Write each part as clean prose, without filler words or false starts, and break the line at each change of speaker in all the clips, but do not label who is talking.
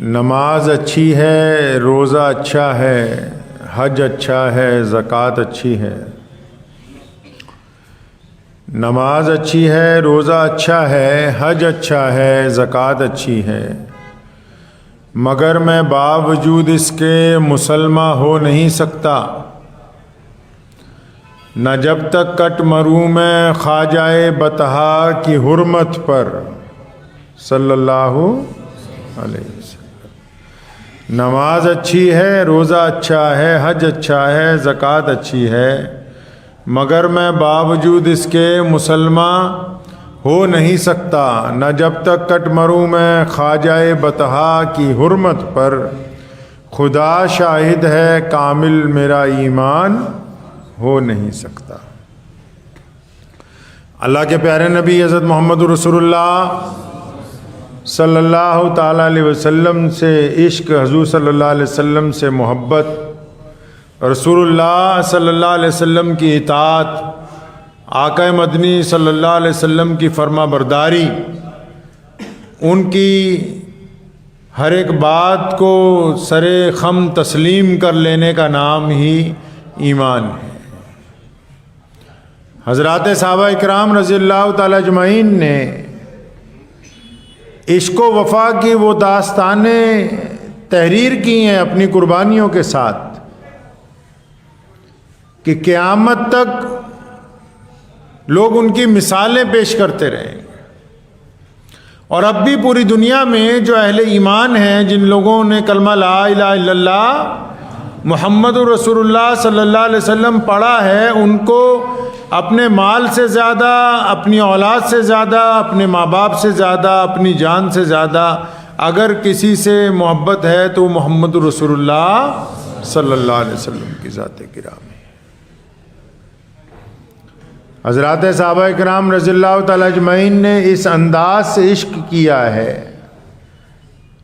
نماز اچھی ہے، روزہ اچھا ہے، حج اچھا ہے، زکوٰۃ اچھی ہے۔ نماز اچھی ہے، روزہ اچھا ہے، حج اچھا ہے، زکوٰۃ اچھی ہے، مگر میں باوجود اس کے مسلمان ہو نہیں سکتا، نہ جب تک کٹ مروں میں خواجہ بطحا کی حرمت پر صلی اللہ علیہ وسلم۔ نماز اچھی ہے، روزہ اچھا ہے، حج اچھا ہے، زکوٰۃ اچھی ہے، مگر میں باوجود اس کے مسلمان ہو نہیں سکتا، نہ جب تک کٹ مروں میں خواجہ بطحا کی حرمت پر، خدا شاہد ہے کامل میرا ایمان ہو نہیں سکتا۔ اللہ کے پیارے نبی حضرت محمد رسول اللہ صلی اللہ تعالیٰ علیہ وسلم سے عشق، حضور صلی اللہ علیہ وسلم سے محبت، رسول اللہ صلی اللہ علیہ وسلم کی اطاعت، آقا مدنی صلی اللہ علیہ وسلم کی فرما برداری، ان کی ہر ایک بات کو سر خم تسلیم کر لینے کا نام ہی ایمان ہے۔ حضرات صحابہ اکرام رضی اللہ تعالی اجمعین نے عشق و وفا کی وہ داستانیں تحریر کی ہیں اپنی قربانیوں کے ساتھ کہ قیامت تک لوگ ان کی مثالیں پیش کرتے رہیں گے، اور اب بھی پوری دنیا میں جو اہل ایمان ہیں، جن لوگوں نے کلمہ لا الہ الا اللہ محمد رسول اللہ صلی اللہ علیہ وسلم پڑھا ہے، ان کو اپنے مال سے زیادہ، اپنی اولاد سے زیادہ، اپنے ماں باپ سے زیادہ، اپنی جان سے زیادہ اگر کسی سے محبت ہے تو محمد رسول اللہ صلی اللہ علیہ وسلم کی ذات گرامی ہے۔ حضرات صحابہ کرام رضی اللہ تعالی اجمعین نے اس انداز سے عشق کیا ہے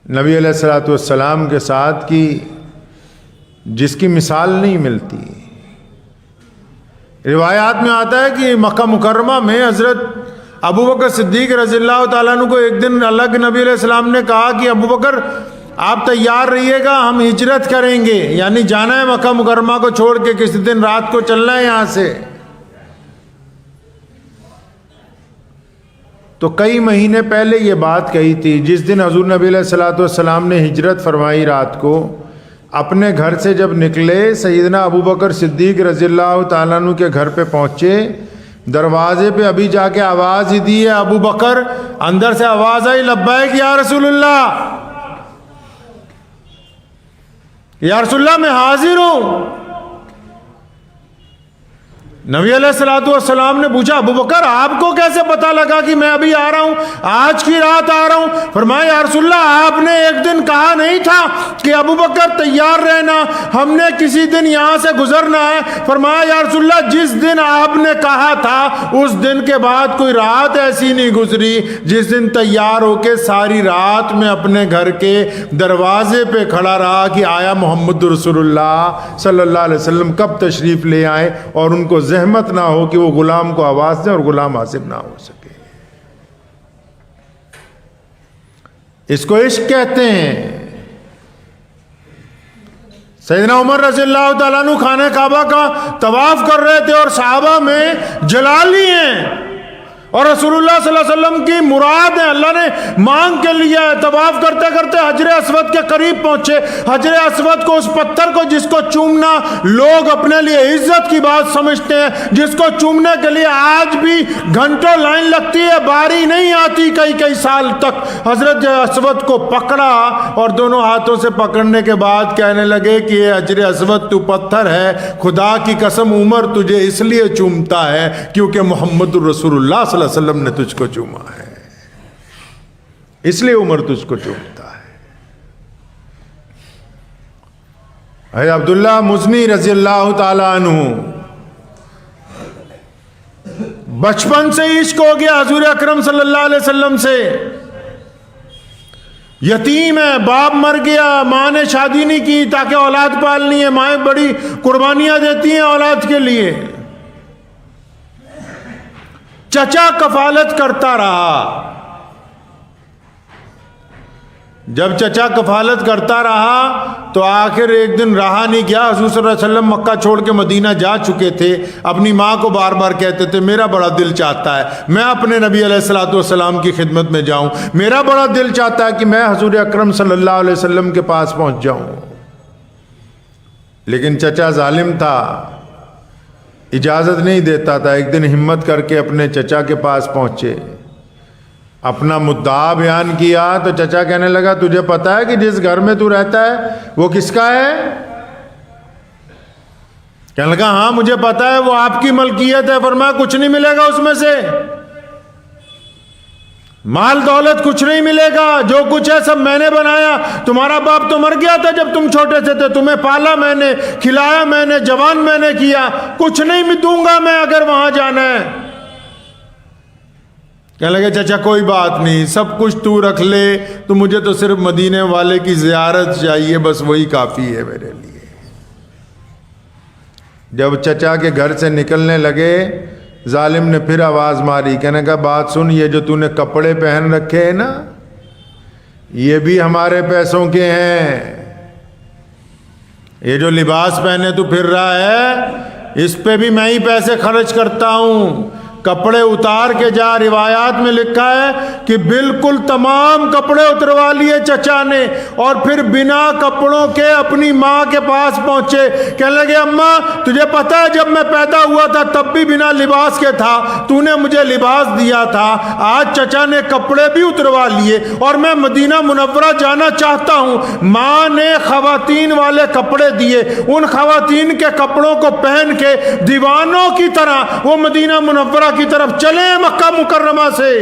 نبی علیہ الصلوۃ والسلام کے ساتھ کی جس کی مثال نہیں ملتی۔ روایات میں آتا ہے کہ مکہ مکرمہ میں حضرت ابو بکر صدیق رضی اللہ تعالیٰ عنہ کو ایک دن الگ نبی علیہ السلام نے کہا کہ ابو بکر آپ تیار رہیے گا، ہم ہجرت کریں گے، یعنی جانا ہے مکہ مکرمہ کو چھوڑ کے، کسی دن رات کو چلنا ہے یہاں سے۔ تو کئی مہینے پہلے یہ بات کہی تھی، جس دن حضور نبی علیہ الصلوۃ والسلام نے ہجرت فرمائی، رات کو اپنے گھر سے جب نکلے، سیدنا ابو بکر صدیق رضی اللہ تعالیٰ عنہ کے گھر پہ پہنچے، دروازے پہ ابھی جا کے آواز ہی دی ہے ابو بکر، اندر سے آواز آئی لبیک یا رسول اللہ، یا رسول اللہ میں حاضر ہوں۔ نبی علیہ الصلوۃ والسلام نے پوچھا ابو بکر آپ کو کیسے پتا لگا کہ میں ابھی آ رہا ہوں، آج کی رات آ رہا ہوں؟ فرمایا یا رسول اللہ آپ نے ایک دن کہا نہیں تھا کہ ابو بکر تیار رہنا، ہم نے کسی دن یہاں سے گزرنا ہے؟ فرمایا یا رسول اللہ جس دن آپ نے کہا تھا اس دن کے بعد کوئی رات ایسی نہیں گزری جس دن تیار ہو کے ساری رات میں اپنے گھر کے دروازے پہ کھڑا رہا کہ آیا محمد رسول اللہ صلی اللہ علیہ وسلم کب تشریف لے آئے، اور ان کو زحمت نہ ہو کہ وہ غلام کو آواز دیں اور غلام حاضر نہ ہو سکے۔ اس کو عشق کہتے ہیں۔ سیدنا عمر رضی اللہ تعالیٰ عنہ خانہ کعبہ کا طواف کر رہے تھے اور صحابہ میں جلالی ہیں، اور رسول اللہ صلی اللہ علیہ وسلم کی مراد ہے، اللہ نے مانگ کے لیا ہے۔ طواف کرتے کرتے حجر اسود کے قریب پہنچے، حجر اسود کو، اس پتھر کو جس کو چومنا لوگ اپنے لیے عزت کی بات سمجھتے ہیں، جس کو چومنے کے لیے آج بھی گھنٹوں لائن لگتی ہے، باری نہیں آتی کئی سال تک، حضرت اسود کو پکڑا اور دونوں ہاتھوں سے پکڑنے کے بعد کہنے لگے کہ یہ حجر اسود تو پتھر ہے، خدا کی قسم عمر تجھے اس لیے چومتا ہے کیونکہ محمد رسول اللہ صلی اللہ علیہ وسلم نے تجھ کو چوما ہے، اس لیے عمر تجھ کو چومتا ہے۔ اے عبداللہ مزنی رضی اللہ تعالی عنہ، بچپن سے عشق ہو گیا حضور اکرم صلی اللہ علیہ وسلم سے، یتیم ہے، باپ مر گیا، ماں نے شادی نہیں کی تاکہ اولاد پالنی ہے، مائیں بڑی قربانیاں دیتی ہیں اولاد کے لیے، چچا کفالت کرتا رہا، جب چچا کفالت کرتا رہا تو آخر ایک دن رہا نہیں کیا، حضور صلی اللہ علیہ وسلم مکہ چھوڑ کے مدینہ جا چکے تھے، اپنی ماں کو بار بار کہتے تھے میرا بڑا دل چاہتا ہے میں اپنے نبی علیہ الصلوۃ والسلام کی خدمت میں جاؤں، میرا بڑا دل چاہتا ہے کہ میں حضور اکرم صلی اللہ علیہ وسلم کے پاس پہنچ جاؤں، لیکن چچا ظالم تھا، اجازت نہیں دیتا تھا۔ ایک دن ہمت کر کے اپنے چچا کے پاس پہنچے، اپنا مدعا بیان کیا تو چچا کہنے لگا تجھے پتا ہے کہ جس گھر میں تو رہتا ہے وہ کس کا ہے؟ کہنے لگا ہاں مجھے پتا ہے، وہ آپ کی ملکیت ہے۔ فرمایا کچھ نہیں ملے گا اس میں سے، مال دولت کچھ نہیں ملے گا، جو کچھ ہے سب میں نے بنایا، تمہارا باپ تو مر گیا تھا جب تم چھوٹے سے تھے، تمہیں پالا میں نے، کھلایا میں نے، جوان میں نے کیا، کچھ نہیں دوں گا میں اگر وہاں جانا ہے۔ کہنے لگے چچا کوئی بات نہیں، سب کچھ تو رکھ لے، تو مجھے تو صرف مدینے والے کی زیارت چاہیے، بس وہی کافی ہے میرے لیے۔ جب چچا کے گھر سے نکلنے لگے ظالم نے پھر آواز ماری، کہنے کا بات سن، یہ جو تو نے کپڑے پہن رکھے ہیں نا یہ بھی ہمارے پیسوں کے ہیں، یہ جو لباس پہنے تو پھر رہا ہے اس پہ بھی میں ہی پیسے خرچ کرتا ہوں۔ کپڑے اتار کے جا، روایات میں لکھا ہے کہ بالکل تمام کپڑے اتروا لیے چچا نے، اور پھر بنا کپڑوں کے اپنی ماں کے پاس پہنچے، کہنے لگے اماں تجھے پتا ہے جب میں پیدا ہوا تھا تب بھی بنا لباس کے تھا، تو نے مجھے لباس دیا تھا، آج چچا نے کپڑے بھی اتروا لیے اور میں مدینہ منورہ جانا چاہتا ہوں۔ ماں نے خواتین والے کپڑے دیے، ان خواتین کے کپڑوں کو پہن کے دیوانوں کی طرح وہ مدینہ منورہ کی طرف چلے مکہ مکرمہ سے۔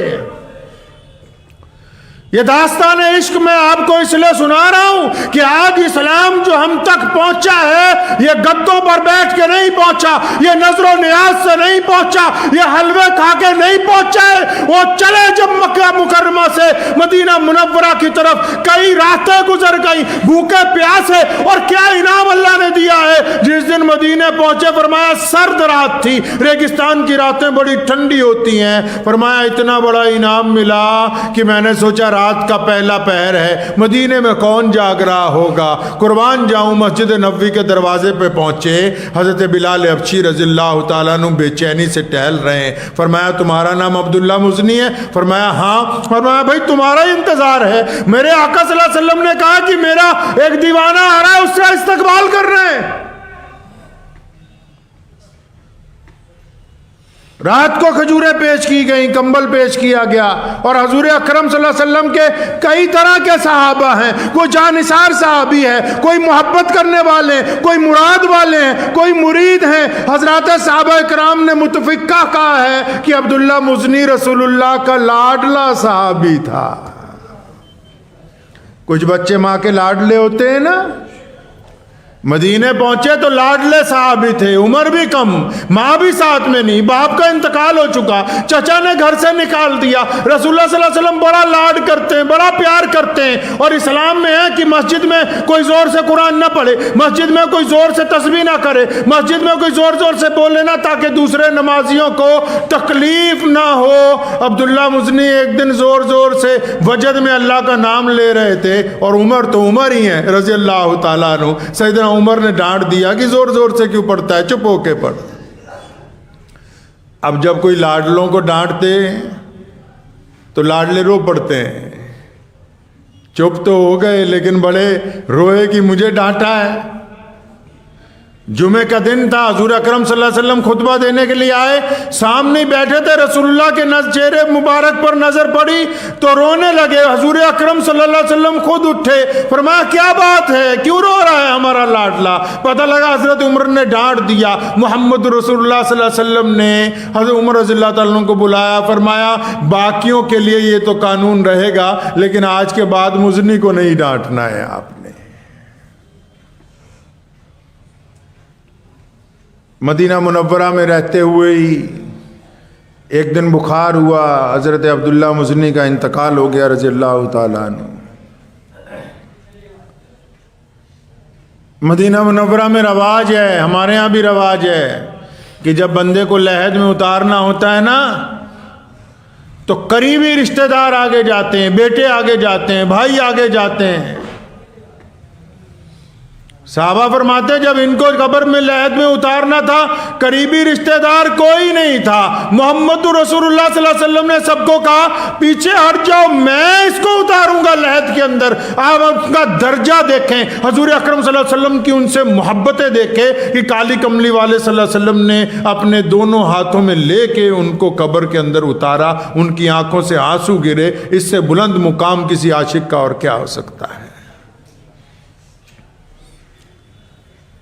یہ داستان عشق میں آپ کو اس لیے سنا رہا ہوں کہ آج اسلام جو ہم تک پہنچا ہے یہ گدوں پر بیٹھ کے نہیں پہنچا، یہ نظر و نیاز سے نہیں پہنچا، یہ حلوے کھا کے نہیں پہنچا ہے، وہ چلے جب مکہ مکرمہ سے مدینہ منورہ کی طرف کئی راتیں گزر گئی بھوکے پیاسے، اور کیا انعام اللہ نے دیا ہے۔ جس دن مدینے پہنچے فرمایا سرد رات تھی، ریگستان کی راتیں بڑی ٹھنڈی ہوتی ہیں، فرمایا اتنا بڑا انعام ملا کہ میں نے سوچا رات کا پہلا پہر ہے، مدینے میں کون جاگ رہا ہوگا، قربان جاؤں مسجد نبوی کے دروازے پہ پہنچے، حضرت بلال حبشی رضی اللہ تعالیٰ عنہ بے چینی سے ٹہل رہے ہیں۔ فرمایا تمہارا نام عبداللہ مزنی ہے؟ فرمایا ہاں۔ فرمایا بھائی تمہارا انتظار ہے، میرے آقا صلی اللہ علیہ وسلم نے کہا کہ میرا ایک دیوانہ آ رہا ہے، اس کا استقبال کر رہے ہیں۔ رات کو کھجوریں پیش کی گئیں، کمبل پیش کیا گیا، اور حضور اکرم صلی اللہ علیہ وسلم کے کئی طرح کے صحابہ ہیں، کوئی جانثار صحابی ہے، کوئی محبت کرنے والے ہیں، کوئی مراد والے ہیں، کوئی مرید ہیں۔ حضرات صحابہ اکرام نے متفقہ کہا ہے کہ عبداللہ مزنی رسول اللہ کا لاڈلا صحابی تھا۔ کچھ بچے ماں کے لاڈلے ہوتے ہیں نا، مدینے پہنچے تو لاڈلے صحابی تھے، عمر بھی کم، ماں بھی ساتھ میں نہیں، باپ کا انتقال ہو چکا، چچا نے گھر سے نکال دیا، رسول اللہ صلی اللہ علیہ وسلم بڑا لاڈ کرتے ہیں، بڑا پیار کرتے ہیں۔ اور اسلام میں ہے کہ مسجد میں کوئی زور سے قرآن نہ پڑھے، مسجد میں کوئی زور سے تسبیح نہ کرے، مسجد میں کوئی زور زور سے بولے نہ، تاکہ دوسرے نمازیوں کو تکلیف نہ ہو۔ عبداللہ مزنی ایک دن زور زور سے وجد میں اللہ کا نام لے رہے تھے، اور عمر تو عمر ہی ہیں رضی اللہ تعالیٰ عنہ، سیدنا عمر نے ڈانٹ دیا کہ زور زور سے کیوں پڑھتا ہے، چپ ہو کے پڑھ۔ اب جب کوئی لاڈلوں کو ڈانٹتے تو لاڈلے رو پڑتے ہیں، چپ تو ہو گئے لیکن بڑے روئے کہ مجھے ڈانٹا ہے۔ جمعے کا دن تھا، حضور اکرم صلی اللہ علیہ وسلم خطبہ دینے کے لیے آئے، سامنے بیٹھے تھے، رسول اللہ کے چہرے مبارک پر نظر پڑی تو رونے لگے۔ حضور اکرم صلی اللہ علیہ وسلم خود اٹھے، فرمایا کیا بات ہے، کیوں رو رہا ہے ہمارا لاڈلا؟ پتہ لگا حضرت عمر نے ڈانٹ دیا۔ محمد رسول اللہ صلی اللہ علیہ وسلم نے حضرت عمر رضی اللہ تعالیٰ عنہ کو بلایا، فرمایا باقیوں کے لیے یہ تو قانون رہے گا لیکن آج کے بعد مزنی کو نہیں ڈانٹنا ہے آپ نے۔ مدینہ منورہ میں رہتے ہوئے ہی ایک دن بخار ہوا، حضرت عبداللہ مزنی کا انتقال ہو گیا رضی اللہ تعالیٰ عنہ۔ مدینہ منورہ میں رواج ہے، ہمارے یہاں بھی رواج ہے کہ جب بندے کو لحد میں اتارنا ہوتا ہے نا تو قریبی رشتہ دار آگے جاتے ہیں، بیٹے آگے جاتے ہیں، بھائی آگے جاتے ہیں۔ صحابہ فرماتے ہیں جب ان کو قبر میں لحد میں اتارنا تھا قریبی رشتہ دار کوئی نہیں تھا، محمد رسول اللہ صلی اللہ علیہ وسلم نے سب کو کہا پیچھے ہٹ جاؤ، میں اس کو اتاروں گا لحد کے اندر۔ آپ اس کا درجہ دیکھیں، حضور اکرم صلی اللہ علیہ وسلم کی ان سے محبتیں دیکھیں کہ کالی کملی والے صلی اللہ علیہ وسلم نے اپنے دونوں ہاتھوں میں لے کے ان کو قبر کے اندر اتارا، ان کی آنکھوں سے آنسو گرے۔ اس سے بلند مقام کسی عاشق کا اور کیا ہو سکتا ہے؟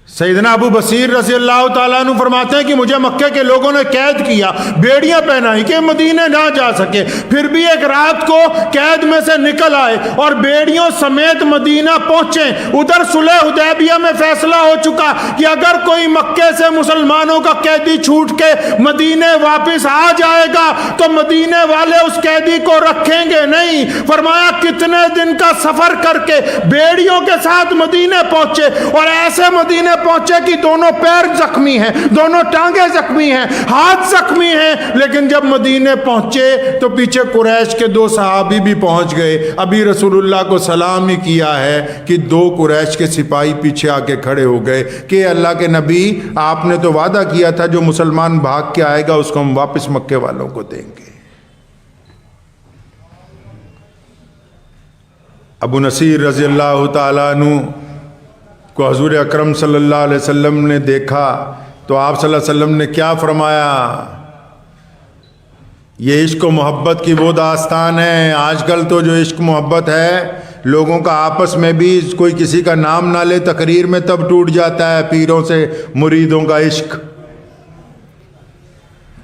سیدنا ابو بصیر رضی اللہ تعالیٰ عنہ فرماتے ہیں کہ مجھے مکے کے لوگوں نے قید کیا، بیڑیاں پہنائی کہ مدینے نہ جا سکے، پھر بھی ایک رات کو قید میں سے نکل آئے اور بیڑیوں سمیت مدینہ پہنچے۔ ادھر صلح حدیبیہ میں فیصلہ ہو چکا کہ اگر کوئی مکے سے مسلمانوں کا قیدی چھوٹ کے مدینے واپس آ جائے گا تو مدینے والے اس قیدی کو رکھیں گے نہیں۔ فرمایا کتنے دن کا سفر کر کے بیڑیوں کے ساتھ مدینے پہنچے، اور ایسے مدینے پہنچے کہ دونوں پیر زخمی ہیں، دونوں ٹانگیں زخمی ہیں، ہاتھ زخمی ہیں، لیکن جب مدینے پہنچے تو پیچھے قریش کے 2 صحابی بھی پہنچ گئے۔ ابھی رسول اللہ کو سلام ہی کیا ہے کہ 2 قریش کے سپاہی پیچھے آ کے کھڑے ہو گئے کہ اللہ کے نبی آپ نے تو وعدہ کیا تھا جو مسلمان بھاگ کے آئے گا اس کو ہم واپس مکے والوں کو دیں گے۔ ابو نصیر رضی اللہ تعالیٰ عنہ کو حضور اکرم صلی اللہ علیہ وسلم نے دیکھا تو آپ صلی اللہ علیہ وسلم نے کیا فرمایا؟ یہ عشق و محبت کی وہ داستان ہے۔ آج کل تو جو عشق محبت ہے لوگوں کا آپس میں بھی کوئی کسی کا نام نہ لے تقریر میں تب ٹوٹ جاتا ہے، پیروں سے مریدوں کا عشق،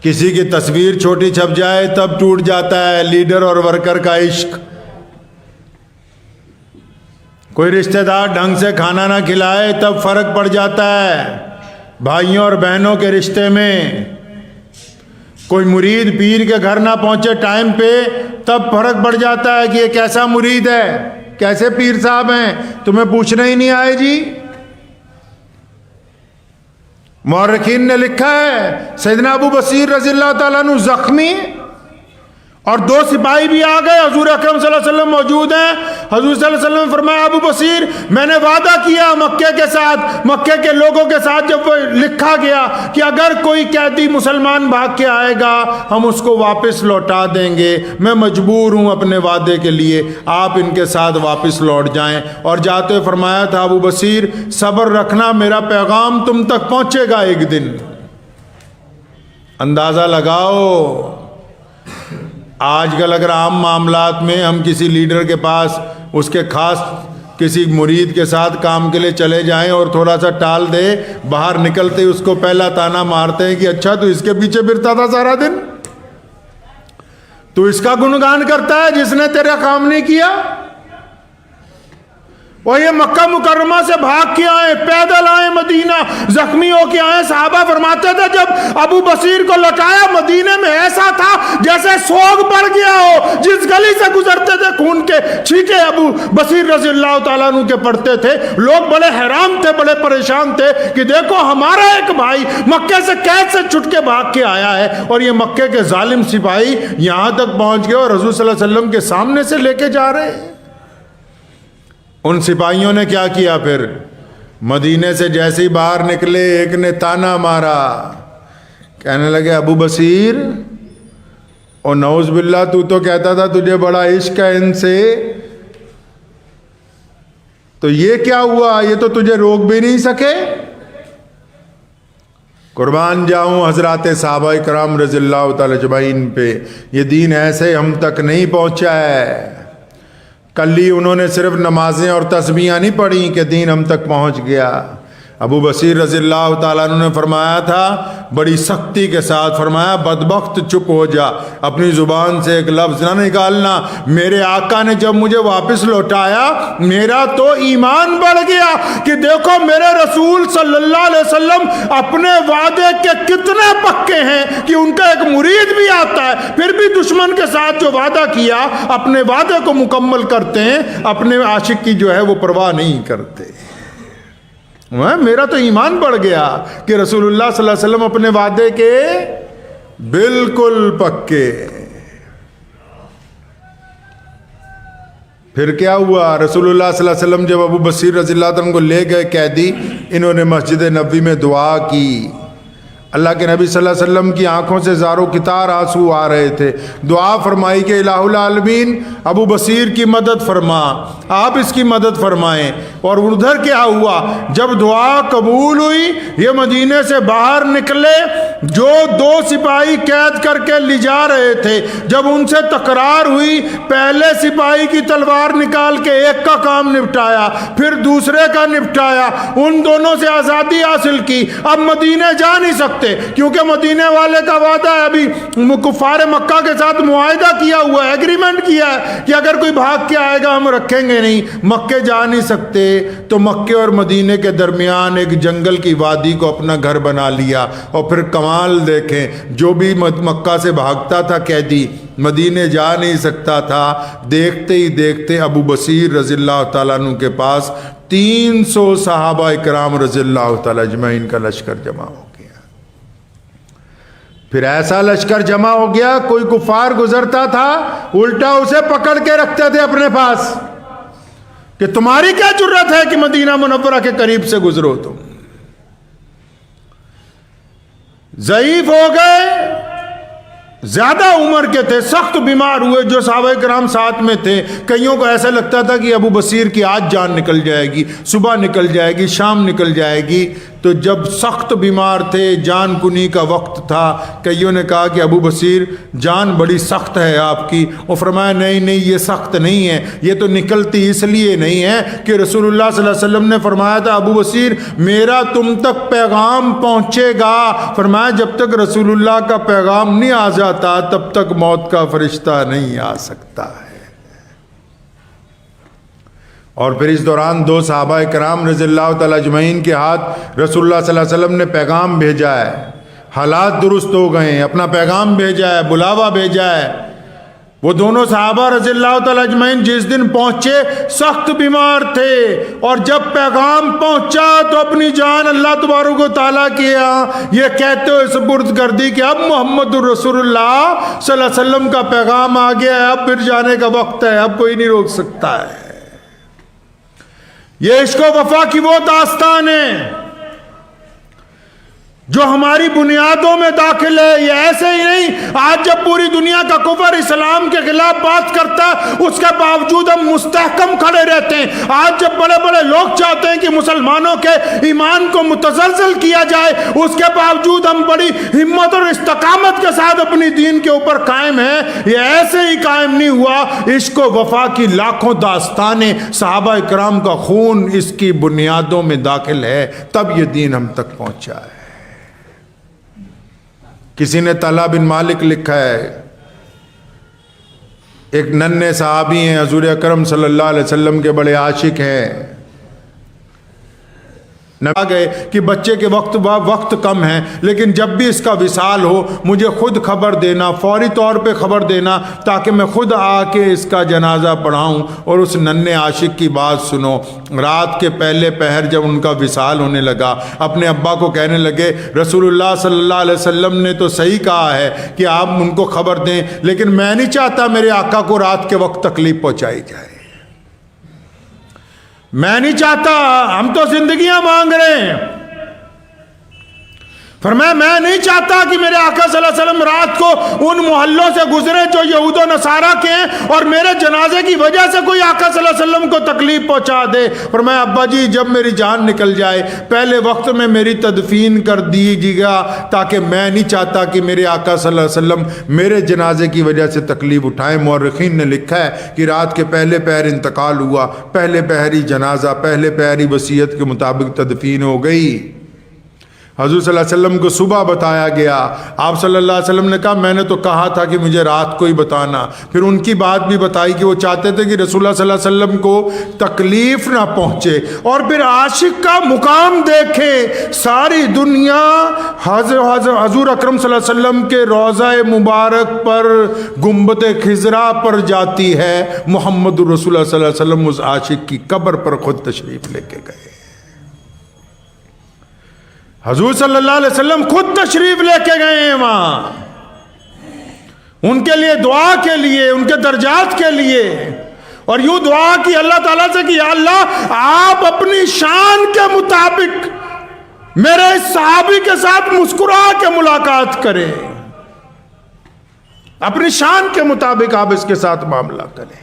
کسی کی تصویر چھوٹی چھپ جائے تب ٹوٹ جاتا ہے، لیڈر اور ورکر کا عشق، کوئی رشتہ دار ڈھنگ سے کھانا نہ کھلائے تب فرق پڑ جاتا ہے، بھائیوں اور بہنوں کے رشتے میں، کوئی مرید پیر کے گھر نہ پہنچے ٹائم پہ تب فرق پڑ جاتا ہے کہ یہ کیسا مرید ہے، کیسے پیر صاحب ہیں، تمہیں پوچھنا ہی نہیں آئے جی۔ مورخین نے لکھا ہے سیدنا ابو بصیر رضی اللہ تعالیٰ عنہ زخمی اور 2 سپاہی بھی آ گئے، حضور اکرم صلی اللہ علیہ وسلم موجود ہیں۔ حضور صلی اللہ علیہ وسلم نے فرمایا ابو بصیر میں نے وعدہ کیا مکے کے ساتھ، مکے کے لوگوں کے ساتھ جب وہ لکھا گیا کہ اگر کوئی قیدی مسلمان بھاگ کے آئے گا ہم اس کو واپس لوٹا دیں گے، میں مجبور ہوں اپنے وعدے کے لیے، آپ ان کے ساتھ واپس لوٹ جائیں۔ اور جاتے ہوئے فرمایا تھا ابو بصیر صبر رکھنا، میرا پیغام تم تک پہنچے گا ایک دن۔ اندازہ لگاؤ آج کل اگر عام معاملات میں ہم کسی لیڈر کے پاس اس کے خاص کسی مرید کے ساتھ کام کے لیے چلے جائیں اور تھوڑا سا ٹال دے، باہر نکلتے اس کو پہلا تانا مارتے ہیں کہ اچھا تو اس کے پیچھے پھرتا تھا سارا دن، تو اس کا گنگان کرتا ہے جس نے تیرا کام نہیں کیا۔ اور یہ مکہ مکرمہ سے بھاگ کے آئے، پیدل آئے مدینہ، زخمی ہو کے آئے۔ صحابہ فرماتے تھے جب ابو بصیر کو لٹایا مدینے میں ایسا تھا جیسے سوگ پڑ گیا ہو، جس گلی سے گزرتے تھے خون کے چھینٹے ابو بصیر رضی اللہ تعالیٰ عنہ کے پڑتے تھے۔ لوگ بڑے حیران تھے، بڑے پریشان تھے کہ دیکھو ہمارا ایک بھائی مکے سے قید سے چھٹ کے بھاگ کے آیا ہے، اور یہ مکے کے ظالم سپاہی یہاں تک پہنچ گئے اور حضور صلی اللہ علیہ وسلم کے سامنے سے لے کے جا رہے ہیں۔ ان سپاہیوں نے کیا کیا؟ پھر مدینے سے جیسے ہی باہر نکلے ایک نے تانا مارا، کہنے لگے ابو بصیر اور نعوذ باللہ تو کہتا تھا تجھے بڑا عشق ہے ان سے، تو یہ کیا ہوا؟ یہ تو تجھے روک بھی نہیں سکے۔ قربان جاؤں حضرات صحابہ کرام رضی اللہ تعالی اجمعین پہ، یہ دین ایسے ہم تک نہیں پہنچا ہے۔ کل ہی انہوں نے صرف نمازیں اور تسبیحاں نہیں پڑھی کہ دین ہم تک پہنچ گیا۔ ابو بصیر رضی اللہ تعالیٰ عنہ نے فرمایا تھا بڑی سختی کے ساتھ، فرمایا بدبخت چپ ہو جا، اپنی زبان سے ایک لفظ نہ نکالنا۔ میرے آقا نے جب مجھے واپس لوٹایا میرا تو ایمان بڑھ گیا کہ دیکھو میرے رسول صلی اللہ علیہ وسلم اپنے وعدے کے کتنے پکے ہیں کہ ان کا ایک مرید بھی آتا ہے پھر بھی دشمن کے ساتھ جو وعدہ کیا اپنے وعدے کو مکمل کرتے ہیں، اپنے عاشق کی جو ہے وہ پرواہ نہیں کرتے۔ میرا تو ایمان بڑھ گیا کہ رسول اللہ صلی اللہ علیہ وسلم اپنے وعدے کے بالکل پکے۔ پھر کیا ہوا؟ رسول اللہ صلی اللہ علیہ وسلم جب ابو بصیر رضی اللہ عنہ کو لے گئے قیدی، انہوں نے مسجد نبوی میں دعا کی، اللہ کے نبی صلی اللہ علیہ وسلم کی آنکھوں سے زارو کتار آنسو آ رہے تھے، دعا فرمائی کہ الہ العالمین ابو بصیر کی مدد فرما، آپ اس کی مدد فرمائیں۔ اور ادھر کیا ہوا؟ جب دعا قبول ہوئی، یہ مدینے سے باہر نکلے، جو 2 سپاہی قید کر کے لے جا رہے تھے، جب ان سے تکرار ہوئی، پہلے سپاہی کی تلوار نکال کے ایک کا کام نپٹایا، پھر دوسرے کا نپٹایا، ان دونوں سے آزادی حاصل کی۔ اب مدینے جا نہیں سکتے کیونکہ مدینے والے کا وعدہ ہے، ابھی کفار مکہ کے ساتھ معاہدہ کیا ہوا ہے، ایگریمنٹ کیا ہے کہ اگر کوئی بھاگ کے آئے گا ہم رکھیں گے نہیں۔ مکے جا نہیں سکتے تو مکے اور مدینے کے درمیان ایک جنگل کی وادی کو اپنا گھر بنا لیا۔ اور پھر کمال دیکھیں، جو بھی مکہ سے بھاگتا تھا قیدی، مدینے جا نہیں سکتا تھا، دیکھتے ہی دیکھتے ابو بصیر رضی اللہ تعالیٰ عنہ کے پاس 300 صحابہ اکرام رضی اللہ تعالیٰ اجمعین کا لشکر جمع ہو گیا۔ پھر ایسا لشکر جمع ہو گیا، کوئی کفار گزرتا تھا الٹا اسے پکڑ کے رکھتے تھے اپنے پاس کہ تمہاری کیا جرت ہے کہ مدینہ منورہ کے قریب سے گزرو؟ تم ضعیف ہو گئے، زیادہ عمر کے تھے، سخت بیمار ہوئے، جو صحابہ کرام ساتھ میں تھے، کئیوں کو ایسا لگتا تھا کہ ابو بصیر کی آج جان نکل جائے گی، صبح نکل جائے گی، شام نکل جائے گی۔ تو جب سخت بیمار تھے، جان کنی کا وقت تھا، کئیوں نے کہا کہ ابو بصیر جان بڑی سخت ہے آپ کی۔ اور فرمایا نہیں نہیں، یہ سخت نہیں ہے، یہ تو نکلتی اس لیے نہیں ہے کہ رسول اللہ صلی اللہ علیہ وسلم نے فرمایا تھا ابو بصیر میرا تم تک پیغام پہنچے گا۔ فرمایا جب تک رسول اللہ کا پیغام نہیں آ جاتا تب تک موت کا فرشتہ نہیں آ سکتا ہے۔ اور پھر اس دوران 2 صحابہ کرام رضی اللہ تعالیٰ اجمعین کے ہاتھ رسول اللہ صلی اللہ علیہ وسلم نے پیغام بھیجا ہے، حالات درست ہو گئے ہیں، اپنا پیغام بھیجا ہے، بلاوا بھیجا ہے۔ وہ دونوں صحابہ رضی اللہ تعالیٰ اجمعین جس دن پہنچے سخت بیمار تھے، اور جب پیغام پہنچا تو اپنی جان اللہ تبارک و تعالیٰ کی یہ کہتے ہوئے سپرد کر دی کہ اب محمد الرسول اللہ صلی اللہ علیہ وسلم کا پیغام آ گیا ہے، اب پھر جانے کا وقت ہے، اب کوئی نہیں روک سکتا ہے۔ یہ عشق و وفا کی وہ داستان ہے جو ہماری بنیادوں میں داخل ہے۔ یہ ایسے ہی نہیں، آج جب پوری دنیا کا کفر اسلام کے خلاف بات کرتا ہے اس کے باوجود ہم مستحکم کھڑے رہتے ہیں۔ آج جب بڑے بڑے لوگ چاہتے ہیں کہ مسلمانوں کے ایمان کو متزلزل کیا جائے، اس کے باوجود ہم بڑی ہمت اور استقامت کے ساتھ اپنی دین کے اوپر قائم ہیں۔ یہ ایسے ہی قائم نہیں ہوا، عشق و وفا کی لاکھوں داستانیں، صحابہ کرام کا خون اس کی بنیادوں میں داخل ہے، تب یہ دین ہم تک پہنچا ہے۔ کسی نے طلحہ بن مالک لکھا ہے، ایک ننھے صحابی ہیں، حضور اکرم صلی اللہ علیہ وسلم کے بڑے عاشق ہیں۔ نبی گئے کہ بچے کے وقت کم ہے، لیکن جب بھی اس کا وصال ہو مجھے خود خبر دینا، فوری طور پہ خبر دینا، تاکہ میں خود آ کے اس کا جنازہ پڑھاؤں اور اس ننھے عاشق کی بات سنو۔ رات کے پہلے پہر جب ان کا وصال ہونے لگا، اپنے ابا کو کہنے لگے رسول اللہ صلی اللہ علیہ وسلم نے تو صحیح کہا ہے کہ آپ ان کو خبر دیں، لیکن میں نہیں چاہتا میرے آقا کو رات کے وقت تکلیف پہنچائی جائے، میں نہیں چاہتا، ہم تو زندگیاں مانگ رہے ہیں۔ فرمایا میں نہیں چاہتا کہ میرے آقا صلی اللہ علیہ وسلم رات کو ان محلوں سے گزرے جو یہود و نصارہ کے ہیں، اور میرے جنازے کی وجہ سے کوئی آقا صلی اللہ علیہ وسلم کو تکلیف پہنچا دے۔ فرمایا ابا جی جب میری جان نکل جائے پہلے وقت میں میری تدفین کر دیجیے گا، تاکہ میں نہیں چاہتا کہ میرے آقا صلی اللہ علیہ وسلم میرے جنازے کی وجہ سے تکلیف اٹھائیں۔ مورخین نے لکھا ہے کہ رات کے پہلے پہر انتقال ہوا، پہلے پہری جنازہ، پہلے پہری وصیت کے مطابق تدفین ہو گئی۔ حضور صلی اللہ علیہ وسلم کو صبح بتایا گیا، آپ صلی اللہ علیہ وسلم نے کہا میں نے تو کہا تھا کہ مجھے رات کو ہی بتانا۔ پھر ان کی بات بھی بتائی کہ وہ چاہتے تھے کہ رسول اللہ صلی اللہ علیہ وسلم کو تکلیف نہ پہنچے۔ اور پھر عاشق کا مقام دیکھیں، ساری دنیا حضور اکرم صلی اللہ علیہ وسلم کے روضہ مبارک پر، گنبد خضرا پر جاتی ہے، محمد رسول اللہ صلی اللہ علیہ وسلم اس عاشق کی قبر پر خود تشریف لے کے گئے۔ حضور صلی اللہ علیہ وسلم خود تشریف لے کے گئے ہیں وہاں، ان کے لیے دعا کے لیے، ان کے درجات کے لیے۔ اور یوں دعا کی اللہ تعالیٰ سے کہ یا اللہ آپ اپنی شان کے مطابق میرے اس صحابی کے ساتھ مسکرا کے ملاقات کریں، اپنی شان کے مطابق آپ اس کے ساتھ معاملہ کریں۔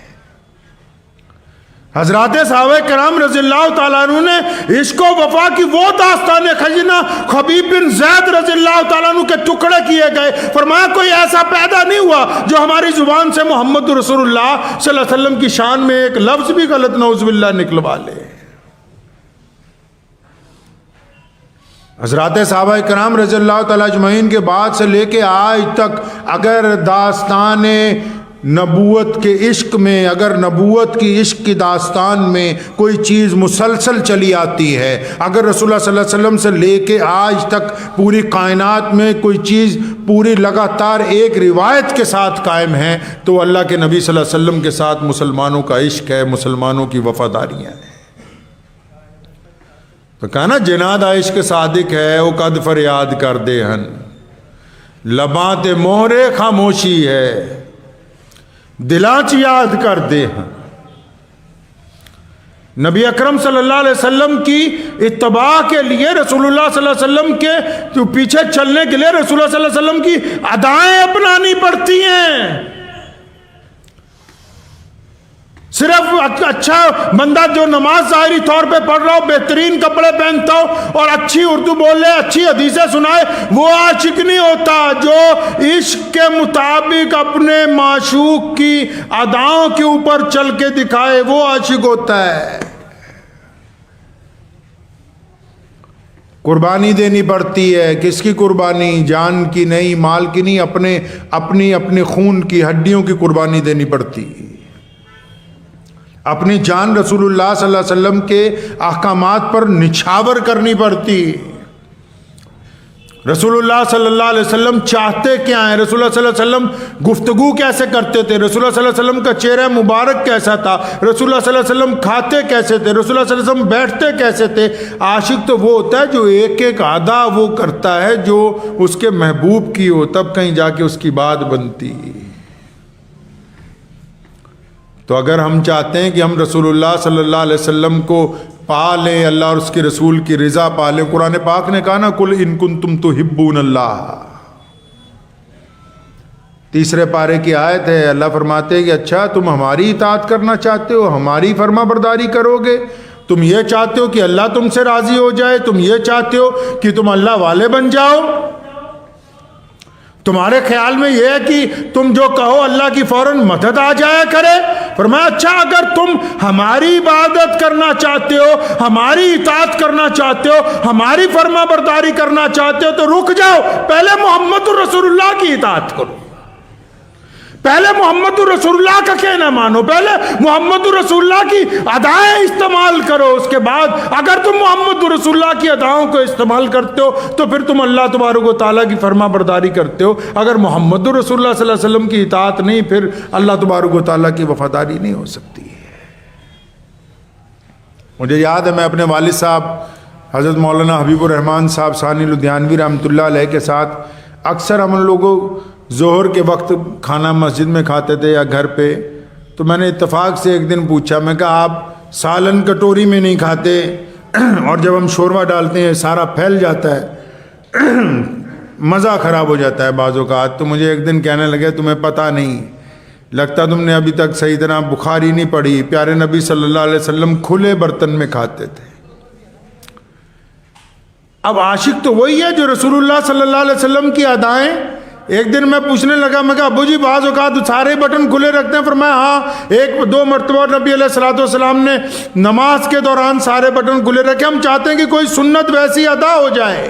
حضرات صحابہ کرام رضی اللہ تعالیٰ عنہ نے عشق و وفا کی وہ داستان خزینہ خبیب بن زید رضی اللہ تعالیٰ عنہ کے ٹکڑے کیے گئے، فرمایا کوئی ایسا پیدا نہیں ہوا جو ہماری زبان سے محمد رسول اللہ صلی اللہ علیہ وسلم کی شان میں ایک لفظ بھی غلط نعوذ باللہ نکلوا لے۔ حضرات صحابہ کرام رضی اللہ تعالیٰ اجمعین کے بعد سے لے کے آج تک اگر داستان نبوت کے عشق میں، اگر نبوت کی عشق کی داستان میں کوئی چیز مسلسل چلی آتی ہے، اگر رسول اللہ صلی اللہ علیہ وسلم سے لے کے آج تک پوری کائنات میں کوئی چیز پوری لگاتار ایک روایت کے ساتھ قائم ہے، تو اللہ کے نبی صلی اللہ علیہ وسلم کے ساتھ مسلمانوں کا عشق ہے، مسلمانوں کی وفاداریاں ہیں۔ تو کہا نا جناد عشق صادق ہے وہ قد فریاد کر دے ہن، لباں تے مہرے خاموشی ہے دلاں چ یاد کر دے ہن۔ نبی اکرم صلی اللہ علیہ وسلم کی اتباع کے لیے، رسول اللہ صلی اللہ علیہ وسلم کے تو پیچھے چلنے کے لیے رسول اللہ صلی اللہ علیہ وسلم کی ادائیں اپنانی پڑتی ہیں۔ صرف اچھا بندہ جو نماز ظاہری طور پہ پڑھ رہا ہو، بہترین کپڑے پہنتا ہو اور اچھی اردو بولے، اچھی حدیثیں سنائے، وہ عاشق نہیں ہوتا۔ جو عشق کے مطابق اپنے معشوق کی اداؤں کے اوپر چل کے دکھائے وہ عاشق ہوتا ہے۔ قربانی دینی پڑتی ہے، کس کی قربانی؟ جان کی نہیں، مال کی نہیں، اپنی خون کی ہڈیوں کی قربانی دینی پڑتی ہے۔ اپنی جان رسول اللہ صلی اللہ علیہ وسلم کے احکامات پر نچھاور کرنی پڑتی۔ رسول اللہ صلی اللہ علیہ وسلم چاہتے کیا ہیں؟ رسول اللہ صلی اللہ علیہ وسلم گفتگو کیسے کرتے تھے؟ رسول اللہ صلی اللہ علیہ وسلم کا چہرہ مبارک کیسا تھا؟ رسول اللہ صلی اللہ علیہ وسلم کھاتے کیسے تھے؟ رسول اللہ صلی اللہ علیہ وسلم بیٹھتے کیسے تھے؟ عاشق تو وہ ہوتا ہے جو ایک ایک ادا وہ کرتا ہے جو اس کے محبوب کی ہو، تب کہیں جا کے اس کی بات بنتی۔ تو اگر ہم چاہتے ہیں کہ ہم رسول اللہ صلی اللہ علیہ وسلم کو پا لیں، اللہ اور اس کے رسول کی رضا پا لیں، قرآن پاک نے کہا نا قل ان کنتم تحبون اللہ، تیسرے پارے کی آیت ہے۔ اللہ فرماتے ہیں کہ اچھا تم ہماری اطاعت کرنا چاہتے ہو، ہماری فرما برداری کرو گے، تم یہ چاہتے ہو کہ اللہ تم سے راضی ہو جائے، تم یہ چاہتے ہو کہ تم اللہ والے بن جاؤ، تمہارے خیال میں یہ ہے کہ تم جو کہو اللہ کی فوراً مدد آ جایا کرے۔ فرمایا اچھا اگر تم ہماری عبادت کرنا چاہتے ہو، ہماری اطاعت کرنا چاہتے ہو، ہماری فرما برداری کرنا چاہتے ہو تو رک جاؤ، پہلے محمد الرسول اللہ کی اطاعت کرو، پہلے محمد الرسول اللہ کا کہنا مانو، پہلے محمد الرسول اللہ کی ادائیں استعمال کرو، اس کے بعد اگر تم محمد الرسول اللہ کی اداؤں کو استعمال کرتے ہو تو پھر تم اللہ تبارک و تعالیٰ کی فرما برداری کرتے ہو۔ اگر محمد الرسول اللہ صلی اللہ علیہ وسلم کی اطاعت نہیں، پھر اللہ تبارک و تعالیٰ کی وفاداری نہیں ہو سکتی۔ مجھے یاد ہے میں اپنے والد صاحب حضرت مولانا حبیب الرحمن صاحب ثانی لدھیانوی رحمۃ اللہ علیہ کے ساتھ اکثر ہم لوگوں ظہر کے وقت کھانا مسجد میں کھاتے تھے یا گھر پہ، تو میں نے اتفاق سے ایک دن پوچھا، میں کہا آپ سالن کٹوری میں نہیں کھاتے اور جب ہم شوروا ڈالتے ہیں سارا پھیل جاتا ہے، مزہ خراب ہو جاتا ہے بعض اوقات۔ تو مجھے ایک دن کہنے لگے تمہیں پتہ نہیں لگتا تم نے ابھی تک صحیح طرح بخاری نہیں پڑھی، پیارے نبی صلی اللہ علیہ وسلم کھلے برتن میں کھاتے تھے۔ اب عاشق تو وہی ہے جو رسول اللہ صلی اللہ علیہ وسلم کی ادائیں۔ ایک دن میں پوچھنے لگا، میں کہا ابو جی بعض اوقات سارے بٹن کھلے رکھتے ہیں؟ فرمایا ہاں، ایک دو مرتبہ نبی علیہ الصلوۃ والسلام نے نماز کے دوران سارے بٹن کھلے رکھے، ہم چاہتے ہیں کہ کوئی سنت ویسی ادا ہو جائے۔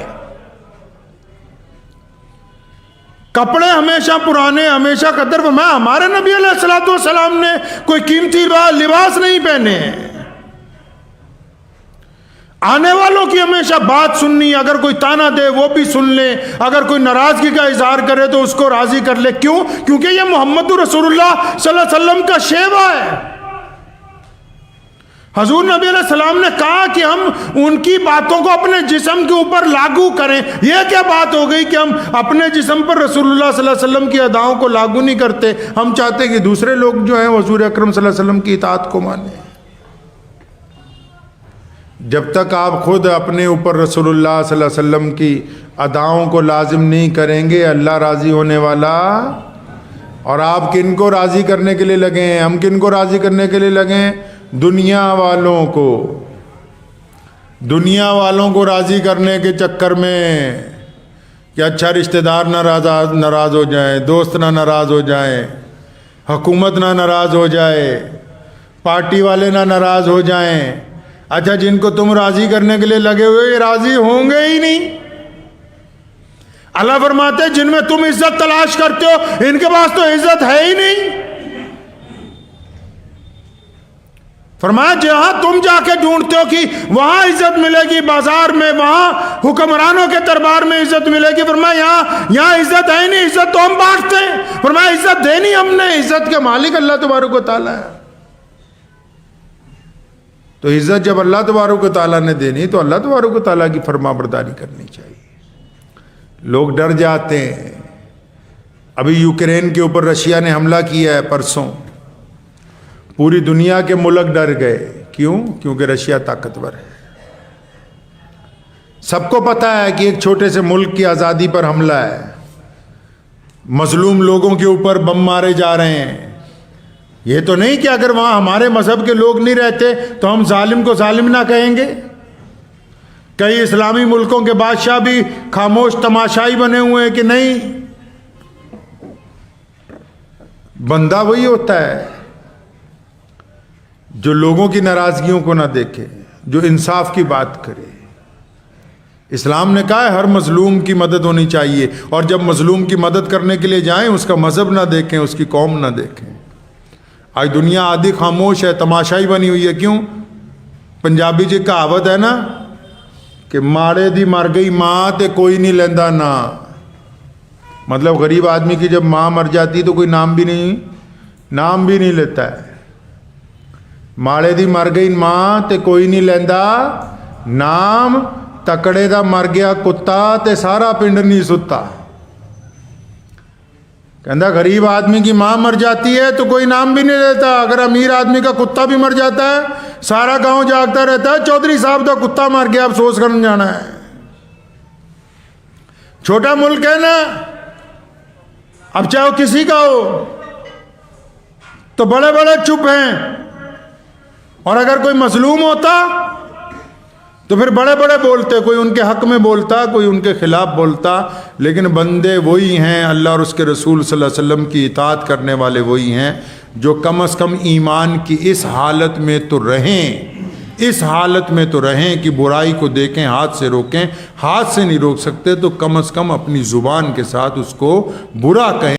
کپڑے ہمیشہ پرانے، ہمیشہ قدر۔ فرمایا ہمارے نبی علیہ الصلوۃ والسلام نے کوئی قیمتی لباس نہیں پہنے ہیں، آنے والوں کی ہمیشہ بات سننی، اگر کوئی تانا دے وہ بھی سن لیں، اگر کوئی ناراضگی کا اظہار کرے تو اس کو راضی کر لے۔ کیوں؟ کیونکہ یہ محمد رسول اللہ صلی اللہ علیہ وسلم کا شیوا ہے۔ حضور نبی علیہ السلام نے کہا کہ ہم ان کی باتوں کو اپنے جسم کے اوپر لاگو کریں. یہ کیا بات ہو گئی کہ ہم اپنے جسم پر رسول اللہ صلی اللہ علیہ وسلم کی اداؤں کو لاگو نہیں کرتے؟ ہم چاہتے کہ دوسرے لوگ جو ہیں حضور اکرم صلی اللہ علیہ وسلم کی اطاعت کو مانیں. جب تک آپ خود اپنے اوپر رسول اللہ صلی اللہ علیہ وسلم کی اداؤں کو لازم نہیں کریں گے، اللہ راضی ہونے والا. اور آپ کن کو راضی کرنے کے لیے لگے ہیں؟ ہم کن کو راضی کرنے کے لیے لگے ہیں؟ دنیا والوں کو. دنیا والوں کو راضی کرنے کے چکر میں کہ اچھا رشتہ دار ناراض ہو جائیں، دوست نہ ناراض ہو جائیں، حکومت نہ ناراض ہو جائے، پارٹی والے نہ ناراض ہو جائیں. اچھا جن کو تم راضی کرنے کے لیے لگے ہوئے یہ راضی ہوں گے ہی نہیں. اللہ فرماتے ہیں جن میں تم عزت تلاش کرتے ہو ان کے پاس تو عزت ہے ہی نہیں. فرمایا جہاں تم جا کے ڈھونڈتے ہو کہ وہاں عزت ملے گی، بازار میں، وہاں حکمرانوں کے دربار میں عزت ملے گی، فرمایا یہاں عزت ہے نہیں، عزت تو ہم بانٹتے ہیں. فرمایا عزت دینی ہم نے، عزت کے مالک اللہ تبارک و تعالیٰ ہے. تو عزت جب اللہ تبارک و تعالیٰ نے دینی تو اللہ تبارک و تعالیٰ کی فرما برداری کرنی چاہیے. لوگ ڈر جاتے ہیں. ابھی یوکرین کے اوپر رشیا نے حملہ کیا ہے پرسوں، پوری دنیا کے ملک ڈر گئے. کیوں؟ کیونکہ رشیا طاقتور ہے. سب کو پتہ ہے کہ ایک چھوٹے سے ملک کی آزادی پر حملہ ہے، مظلوم لوگوں کے اوپر بم مارے جا رہے ہیں. یہ تو نہیں کہ اگر وہاں ہمارے مذہب کے لوگ نہیں رہتے تو ہم ظالم کو ظالم نہ کہیں گے. کئی اسلامی ملکوں کے بادشاہ بھی خاموش تماشائی بنے ہوئے ہیں کہ نہیں. بندہ وہی ہوتا ہے جو لوگوں کی ناراضگیوں کو نہ دیکھے، جو انصاف کی بات کرے. اسلام نے کہا ہے ہر مظلوم کی مدد ہونی چاہیے، اور جب مظلوم کی مدد کرنے کے لیے جائیں اس کا مذہب نہ دیکھیں، اس کی قوم نہ دیکھیں. آج دنیا آدھی خاموش ہے، تماشائی بنی ہوئی ہے. کیوں؟ پنجابی جی کہاوت ہے نا کہ ماڑے دی مر گئی ماں تے کوئی نہیں لیندہ نا. مطلب غریب آدمی کی جب ماں مر جاتی تو کوئی نام بھی نہیں لیتا ہے. ماڑے دی مر گئی ماں تے کوئی نہیں لیندہ نام، تکڑے دا مر گیا کتا تے سارا پنڈ نہیں ستا. کہندہ غریب آدمی کی ماں مر جاتی ہے تو کوئی نام بھی نہیں لیتا. اگر امیر آدمی کا کتا بھی مر جاتا ہے سارا گاؤں جاگتا رہتا ہے چودھری صاحب دا کتا مر گیا، افسوس کرنے جانا ہے. چھوٹا ملک ہے نا، اب چاہے وہ کسی کا ہو تو بڑے بڑے چپ ہیں، اور اگر کوئی مظلوم ہوتا تو پھر بڑے بڑے بولتے، کوئی ان کے حق میں بولتا، کوئی ان کے خلاف بولتا. لیکن بندے وہی ہیں، اللہ اور اس کے رسول صلی اللہ علیہ وسلم کی اطاعت کرنے والے وہی ہیں جو کم از کم ایمان کی اس حالت میں تو رہیں کہ برائی کو دیکھیں، ہاتھ سے روکیں. ہاتھ سے نہیں روک سکتے تو کم از کم اپنی زبان کے ساتھ اس کو برا کہیں.